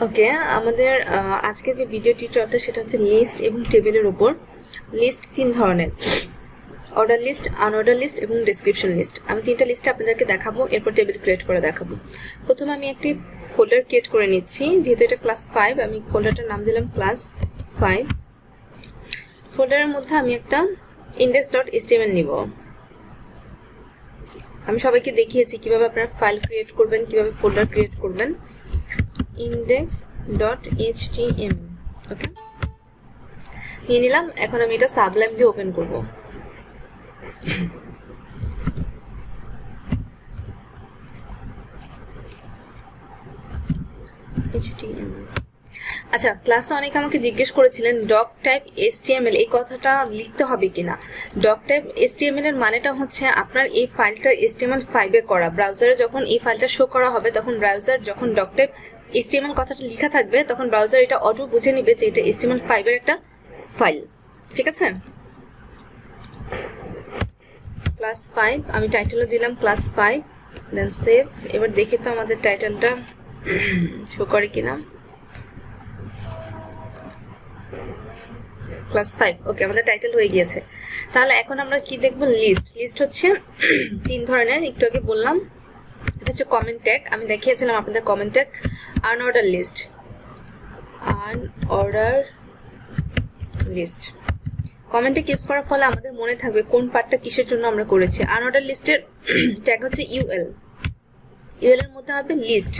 ওকে, আমাদের আজকে যে ভিডিও টিউটোরিয়ালটা সেটা হচ্ছে লিস্ট এবং টেবিলের উপর। লিস্ট তিন ধরনের, অর্ডার লিস্ট, আনঅর্ডার লিস্ট এবং ডেসক্রিপশন লিস্ট। আমি তিনটা লিস্ট আপনাদেরকে দেখাবো, এরপর টেবিল ক্রিয়েট করে দেখাবো। প্রথমে আমি একটি ফোল্ডার ক্রিয়েট করে নিচ্ছি, যেহেতু এটা ক্লাস 5 আমি ফোল্ডারটার নাম দিলাম ক্লাস 5। ফোল্ডারের মধ্যে আমি একটা index.html নিব। আমি সবাইকে দেখিয়েছি কিভাবে আপনারা ফাইল ক্রিয়েট করবেন, কিভাবে ফোল্ডার ক্রিয়েট করবেন। index.html ওকে, নিয়ে নিলাম। এখন আমি এটা সাবলাইম দিয়ে ওপেন করব। আচ্ছা, ক্লাসে অনেকে আমাকে জিজ্ঞেস করেছিলেন ডক টাইপ HTML এই কথাটা লিখতে হবে কিনা। ডক টাইপ HTML এর মানেটা হচ্ছে আপনার এই ফাইলটা HTML5 এ করা, ব্রাউজারে যখন এই ফাইলটা শো করা হবে তখন ব্রাউজার যখন ডক টাইপ HTML কথাটা লেখা থাকবে তখন ব্রাউজার এটা অটো বুঝে নিবে যে এটা HTML5 এর একটা ফাইল। ঠিক আছে, ক্লাস 5 আমি টাইটেলও দিলাম ক্লাস 5, দেন সেভ। এবার দেখি তো আমাদের টাইটেলটা শো করে কিনা। ক্লাস 5 ওকে, আমাদের টাইটেল হয়ে গিয়েছে। তাহলে এখন আমরা কি দেখব? লিস্ট। লিস্ট হচ্ছে তিন ধরনের, একটু আগে বললাম। এটা হচ্ছে কমেন্ট ট্যাগ, আমি দেখিয়েছিলাম আপনাদের comment tag. Unordered list, unordered list কমেন্টে ইউজ করার ফলে আমাদের মনে থাকবে কোন পার্টটা কিসের জন্য আমরা করেছি। আনঅর্ডার লিস্টের ট্যাগ হচ্ছে ইউএল, ইউএল এর মধ্যে হবে লিস্ট।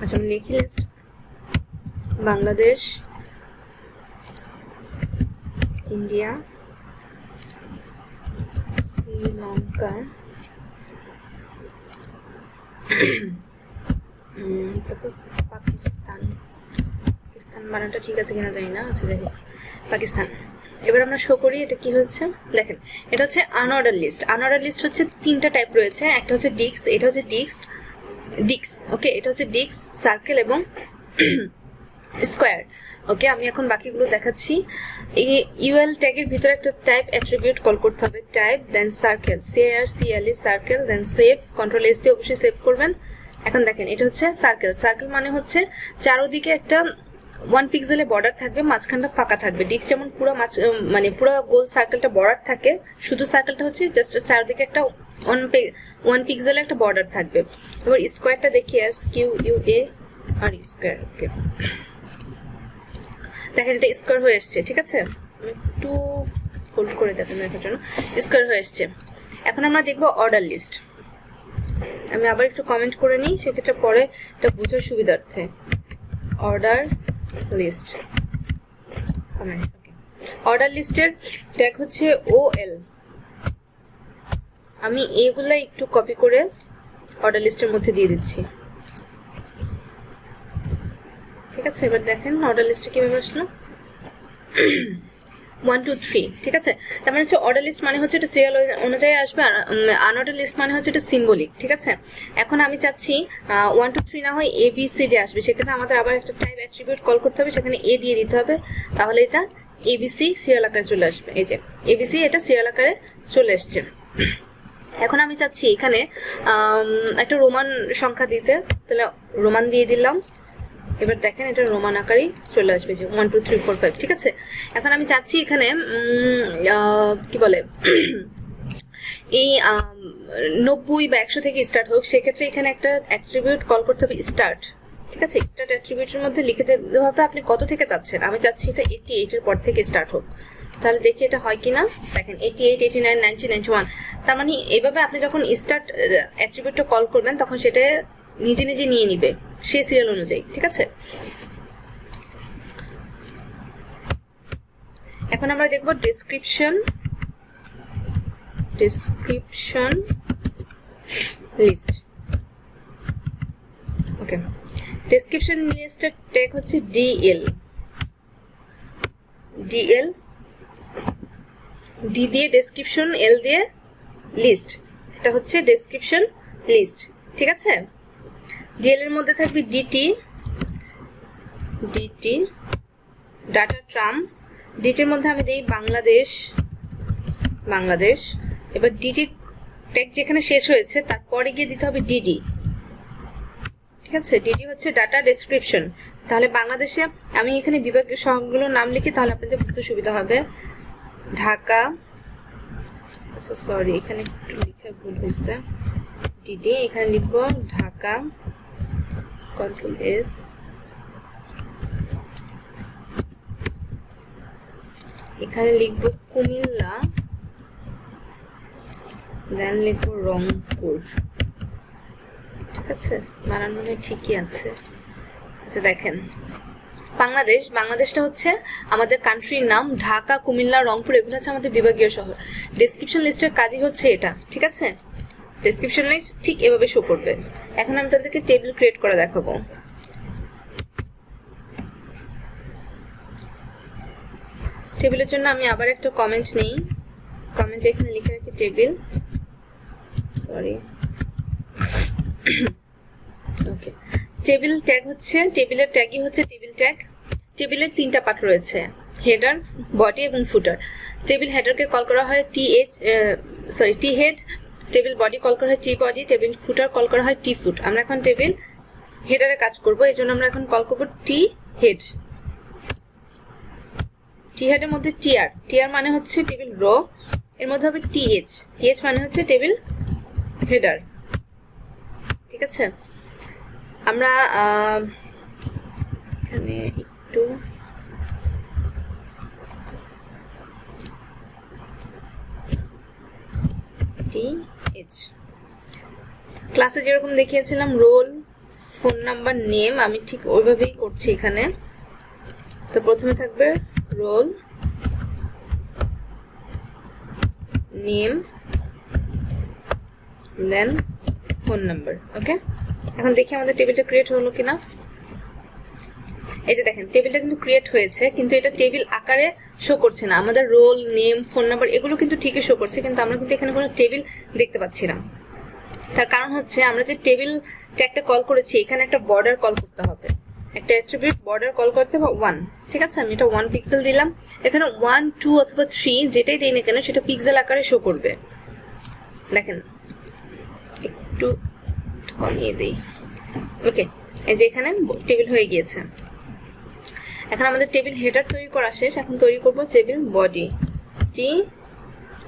আচ্ছা, আমি লিখি লিস্ট বাংলাদেশ, ইন্ডিয়া, শ্রীলঙ্কা, তারপর পাকিস্তান। পাকিস্তান বানানটা ঠিক আছে কিনা জানি না। আচ্ছা, যাই হোক, পাকিস্তান। এবার আমরা শো করি এটা কি হচ্ছে। দেখেন, এটা হচ্ছে আনঅর্ডার লিস্ট। আনঅর্ডার লিস্ট হচ্ছে তিনটা টাইপ রয়েছে। একটা হচ্ছে ডিস্ক, এটা হচ্ছে ডিস্ক ওকে, এটা হচ্ছে ডিস্ক, সার্কেল এবং স্কোয়ার। ওকে, আমি এখন বাকিগুলো দেখাচ্ছি। এই ইউএল ট্যাগের ভিতরে একটা টাইপ অ্যাট্রিবিউট কল করতে হবে, type then circle, CRCLE circle, then save, control S দিয়ে অবশ্যই সেভ করবেন। এখন দেখেন, এটা হচ্ছে সার্কেল। সার্কেল মানে হচ্ছে চারদিকে একটা 1 পিক্সেলের বর্ডার থাকবে, মাঝখানটা ফাঁকা থাকবে। ডিস্ক যেমন পুরো মানে পুরো গোল সার্কেলটা বর্ডার থাকে, শুধু সার্কেলটা হচ্ছে জাস্ট চারদিকে একটা 1 পিক্সেলের একটা বর্ডার থাকবে। এবার স্কোয়ারটা দেখি, SQUARE স্কোয়ার। ওকে, দেখেন এটা স্কোয়ার হয়ে এসছে। ঠিক আছে, একটু ফোল্ড করে দেবেন দেখার জন্য। স্কোয়ার হয়ে এসছে। এখন আমরা দেখবো অর্ডার লিস্ট। আমি আবার একটু কমেন্ট করে নিই, সেক্ষেত্রে পরে এটা বোঝার সুবিধার্থে। Order list comment. Okay, order লিস্টের ট্যাগ হচ্ছে OL। আমি এগুলা একটু কপি করে অর্ডার লিস্টের মধ্যে দিয়ে দিচ্ছি। ঠিক আছে, এবার দেখেন অর্ডার লিস্টে কিভাবে আসলো। 1 2 3। ঠিক আছে, তার মানে হচ্ছে অর্ডার লিস্ট মানে হচ্ছে এটা সিরিয়াল অনুযায়ী আসবে, আর আনঅর্ডার লিস্ট মানে হচ্ছে এটা সিম্বলিক। ঠিক আছে, এখন আমি চাচ্ছি 1 2 3 না হয় ABCD আসবে, সেক্ষেত্রে আমাদের আবার একটা টাইপ অ্যাট্রিবিউট কল করতে হবে, সেখানে A দিয়ে দিতে হবে, তাহলে এটা ABC সিরিয়াল আকারে চলে আসবে। এই যে ABC, এটা সিরিয়াল আকারে চলে আসছে। এখন আমি চাচ্ছি এখানে একটা রোমান সংখ্যা দিতে, তাহলে রোমান দিয়ে দিলাম। এবার দেখেন এটা রোমান আকারেই চলে আসবে, যে 1 2 3 4 5। ঠিক আছে, এখন আমি চাচ্ছি এখানে কি বলে এই 90 বা 100 থেকে স্টার্ট হোক, সেক্ষেত্রে এখানে একটা অ্যাট্রিবিউট কল করতে হবে স্টার্ট। ঠিক আছে, স্টার্ট অ্যাট্রিবিউটের মধ্যে লিখে দিতে হবে আপনি কত থেকে চাচ্ছেন। আমি চাচ্ছি এটা 88 এর পর থেকে স্টার্ট হোক। তাহলে দেখি এটা হয় কিনা। দেখেন 88 89 90 91। তার মানে এইভাবে আপনি যখন স্টার্ট অ্যাট্রিবিউটটা কল করবেন তখন সেটা নিজে নিজে নিয়ে নিবে সেই সিরিয়াল অনুযায়ী। ঠিক আছে, এখন আমরা দেখব ডেসক্রিপশন লিস্ট। ওকে, ডেসক্রিপশন লিস্টের ট্যাগ হচ্ছে DL। ডি দিয়ে ডেসক্রিপশন, এল দিয়ে লিস্ট, এটা হচ্ছে ডেসক্রিপশন লিস্ট। ঠিক আছে, ডিএল এর মধ্যে থাকবে ডিটি, ডাটা ট্রাম। ডিটির মধ্যে আমি দিই বাংলাদেশ। এবার ডিটি ট্যাগ যেখানে শেষ হয়েছে তারপরে গিয়ে দিতে হবে ডিডি, ঠিক আছে। ডিডি হচ্ছে ডাটা ডেসক্রিপশন। তাহলে বাংলাদেশে আমি এখানে বিভাগীয় শহরগুলোর নাম লিখি, তাহলে আপনাদের বুঝতে সুবিধা হবে। ঢাকা, সরি এখানে একটু লিখে ভুল হয়েছে, ডিডি এখানে লিখব ঢাকা, কন্ট্রোল এস। এখানে লিখব কুমিল্লা, দেন লিখব রংপুর, ঠিক আছে। বানান মনে ঠিকই আছে। আচ্ছা দেখেন, বাংলাদেশটা হচ্ছে আমাদের কান্ট্রির নাম, ঢাকা, কুমিল্লা, রংপুর এগুলো হচ্ছে আমাদের বিভাগীয় শহর। ডেসক্রিপশন লিস্টের কাজই হচ্ছে এটা, ঠিক আছে। ডেসক্রিপশন লিস্ট ঠিক এভাবে শো করবে। এখন আমি তাদেরকে টেবিল ক্রিয়েট করে দেখাবো। টেবিলের জন্য আমি আবার একটা কমেন্ট নেই, কমেন্ট এখানে লিখে রাখি table, sorry okay. Table tag হচ্ছে, টেবিলের ট্যাগই হচ্ছে টেবিল ট্যাগ। টেবিলের 3টা পার্ট রয়েছে, হেডার, বডি এবং ফুটার। টেবিল হেডারকে কল করা হয় টি হেড, টেবিল বডি কল করা হয় টি বডি, টেবিল ফুটার কল করা হয় টি ফুট। আমরা এখন টেবিল হেডারে কাজ করব, এই জন্য আমরা এখন কল করব টি হেড। টি হেডের মধ্যে টিআর মানে হচ্ছে টেবিল রো, এর মধ্যে হবে টিএচ মানে হচ্ছে টেবিল হেডার, ঠিক আছে। আমরা এখানে একটু টিএচ ক্লাসে যেরকম দেখিয়েছিলাম রোল, ফোন নাম্বার, নেম, আমি ঠিক ওইভাবেই করছি এখানে। তো প্রথমে থাকবে রোল, নেম, দেন ফোন নাম্বার, ওকে। এখন দেখি আমাদের টেবিলটা ক্রিয়েট হলো কিনা। এই যে দেখেন টেবিলটা কিন্তু ক্রিয়েট হয়েছে, কিন্তু এটা টেবিল আকারে শো করছে না। আমাদের রোল, নেম, ফোন নাম্বার এগুলো কিন্তু ঠিকই শো করছে, কিন্তু আমরা কিন্তু এখানে কোনো টেবিল দেখতে পাচ্ছি না। তার কারণ হচ্ছে আমরা যে টেবিল ট্যাগটা কল করেছি এখানে একটা বর্ডার কল করতে হবে, একটা অ্যাট্রিবিউট বর্ডার কল করতে হবে 1, ঠিক আছে। আমি এটা 1 পিক্সেল দিলাম। এখানে 1, 2 অথবা 3 যেটাই দেই না কেন সেটা পিক্সেল আকারে শো করবে। দেখেন একটু কমিয়ে দেই, ওকে। এই যে এখানে টেবিল হয়ে গিয়েছে। এখন আমাদের টেবিল হেডার তৈরি করা শেষ, এখন তৈরি করব টেবিল বডি, টি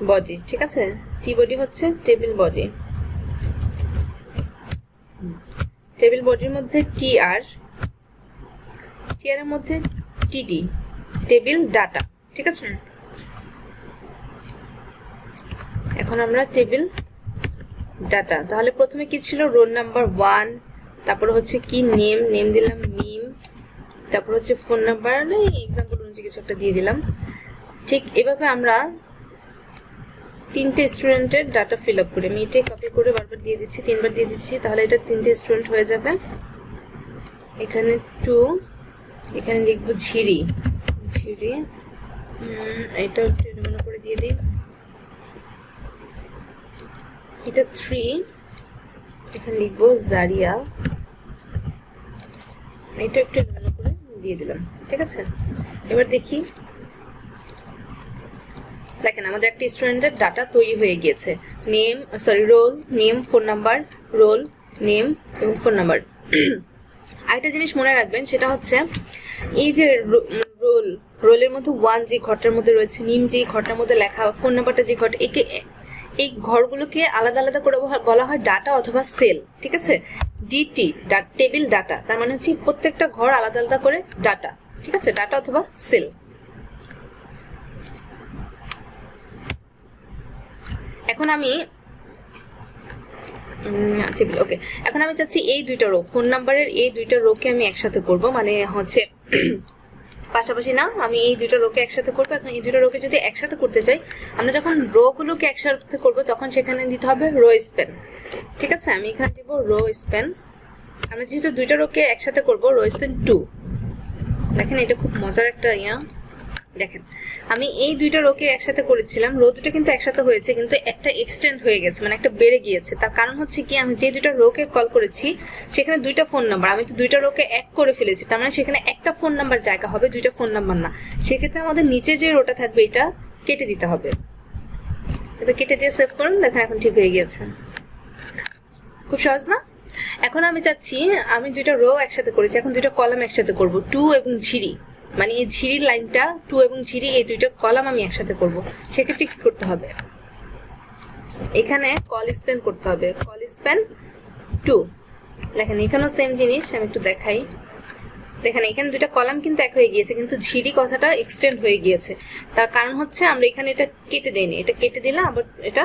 বডি, ঠিক আছে। টি বডি হচ্ছে টেবিল বডি। টেবিল বডির মধ্যে টিআর এর মধ্যে টিডি, টেবিল ডাটা, ঠিক আছে। এখন আমরা টেবিল ডাটা, তাহলে প্রথমে কি ছিল রোল নাম্বার 1, তারপর হচ্ছে কি নেম দিলাম মিম, তারপর হচ্ছে ফোন নাম্বার, এক্সাম্পল অনুযায়ী কিছু একটা দিয়ে দিলাম। ঠিক এভাবে আমরা 3টে স্টুডেন্টের ডাটা ফিল আপ করি। আমি এটাই কপি করে বারবার দিয়ে দিচ্ছি, 3বার দিয়ে দিচ্ছি, তাহলে এটা 3টে স্টুডেন্ট হয়ে যাবে। এখানে 2, এখানে লিখবো ঝিরি, এটা একটু এলোমেলো করে দিয়ে দিই। এটা 3, এখানে লিখবো জারিয়া, এটা একটু এলোমেলো করে দিয়ে দিলাম, ঠিক আছে। এবার দেখি, দেখেন আমাদের একটা স্টুডেন্টের ডাটা তৈরি হয়ে গিয়েছে। Roll, name, phone number, roll, name এবং ফোন নাম্বার। আরেকটা জিনিস মনে রাখবেন, সেটা হচ্ছে এই যে রোলের মধ্যে 1 যে ঘরটার মধ্যে রয়েছে, মিম যে ঘরটার মধ্যে লেখা, ফোন নাম্বারটা যে ঘরটা, এই ঘরগুলোকে আলাদা আলাদা করে বলা হয় ডাটা অথবা সেল, ঠিক আছে। ডিটি টেবিল ডাটা, তার মানে হচ্ছে প্রত্যেকটা ঘর আলাদা আলাদা করে ডাটা, ঠিক আছে, ডাটা অথবা সেল। এখন আমি টেবিল, ওকে। এখন আমি চাচ্ছি এই 2টা রো, ফোন নাম্বারের এই 2টা রোকে আমি একসাথে করব, মানে হচ্ছে পাশাপাশি না, আমি এই 2টা রোকে একসাথে করবো। এখন এই 2টা রোকে যদি একসাথে করতে চাই, আমরা যখন রো গুলোকে একসাথে করব তখন সেখানে দিতে হবে রো স্প্যান, ঠিক আছে। আমি এখানে দিব রো স্প্যান। আমরা যেহেতু 2টা রোকে একসাথে করব, রো স্প্যান 2। দেখেন এটা খুব মজার একটা দেখেন আমি এই দুইটা রোকে একসাথে করেছিলাম, রো দুটো কিন্তু একসাথে হয়েছে, কিন্তু একটা এক্সটেন্ড হয়ে গেছে, মানে একটা বেড়ে গিয়েছে। তার কারণ হচ্ছে কি, আমি যে দুইটা রোকে কল করেছি সেখানে দুইটা ফোন নাম্বার, আমি তো দুইটা রোকে এক করে ফেলেছি, তার মানে সেখানে একটা ফোন নাম্বার জায়গা হবে, দুইটা ফোন নাম্বার না। সেক্ষেত্রে আমাদের নিচে যে রোটা থাকবে এটা কেটে দিতে হবে। এটা কেটে দিয়ে সেভ করুন, দেখেন এখন ঠিক হয়ে গিয়েছে। খুব সহজ না? এখন আমি চাচ্ছি, আমি দুইটা রো একসাথে করেছি, এখন দুইটা কলাম একসাথে করব, টু এবং ঝিরি, মানে এই ঝিরির লাইনটা, টু এবং ঝিরি এই দুইটা কলাম আমি একসাথে করব। সেক্ষেত্রে কি করতে হবে, এখানে কল স্প্যান করতে হবে, কল স্প্যান টু। দেখেন এখানেও সেম জিনিস, আমি একটু দেখাই। দেখেন এখানে দুইটা কলাম কিন্তু এক হয়ে গিয়েছে, কিন্তু ঝিরি কথাটা এক্সটেন্ড হয়ে গিয়েছে। তার কারণ হচ্ছে আমরা এখানে এটা কেটে দেইনি, এটা কেটে দিলে আবার এটা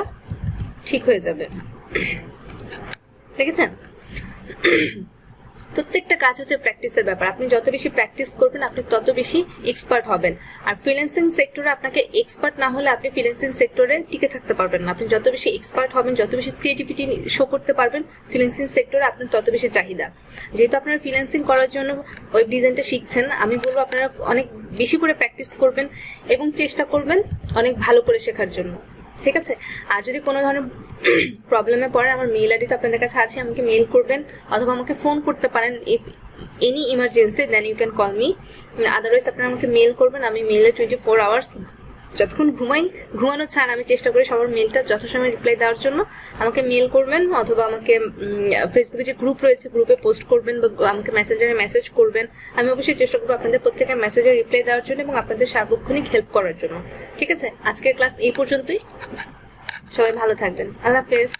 ঠিক হয়ে যাবে। দেখেছেন, প্রত্যেকটা কাজ হচ্ছে প্র্যাকটিসের ব্যাপার। আপনি যত বেশি প্র্যাকটিস করবেন আপনি তত বেশি এক্সপার্ট হবেন। আর ফ্রিল্যান্সিং সেক্টরে আপনাকে এক্সপার্ট না হলে আপনি ফ্রিল্যান্সিং সেক্টরে টিকে থাকতে পারবেন না। আপনি যত বেশি এক্সপার্ট হবেন, যত বেশি ক্রিয়েটিভিটি শো করতে পারবেন ফ্রিল্যান্সিং সেক্টরে, আপনার তত বেশি চাহিদা। যেহেতু আপনারা ফ্রিল্যান্সিং করার জন্য ওয়েব ডিজাইনটা শিখছেন, আমি বলবো আপনারা অনেক বেশি করে প্র্যাকটিস করবেন এবং চেষ্টা করবেন অনেক ভালো করে শেখার জন্য, ঠিক আছে? আর যদি কোনো ধরনের প্রবলেমে পড়ে, আমার মেইল আইডি তো আপনাদের কাছে আছে, আমাকে মেইল করবেন অথবা আমাকে ফোন করতে পারেন। If any emergency then you can call me, otherwise আপনারা আমাকে মেইল করবেন। আমি মেইলে 24 আওয়ার্স, যতক্ষণ ঘুমানো ছাড় আমি চেষ্টা করি সবার মেইলটা যথাসময়ে রিপ্লাই দেওয়ার জন্য। আমাকে মেইল করবেন অথবা আমাকে ফেসবুকে যে গ্রুপ রয়েছে গ্রুপে পোস্ট করবেন বা আমাকে মেসেঞ্জারে মেসেজ করবেন। আমি অবশ্যই চেষ্টা করবো আপনাদের প্রত্যেকের মেসেজে রিপ্লাই দেওয়ার জন্য এবং আপনাদের সার্বক্ষণিক হেল্প করার জন্য, ঠিক আছে? আজকের ক্লাস এই পর্যন্তই, সবাই ভালো থাকবেন, আল্লাহ হাফেজ।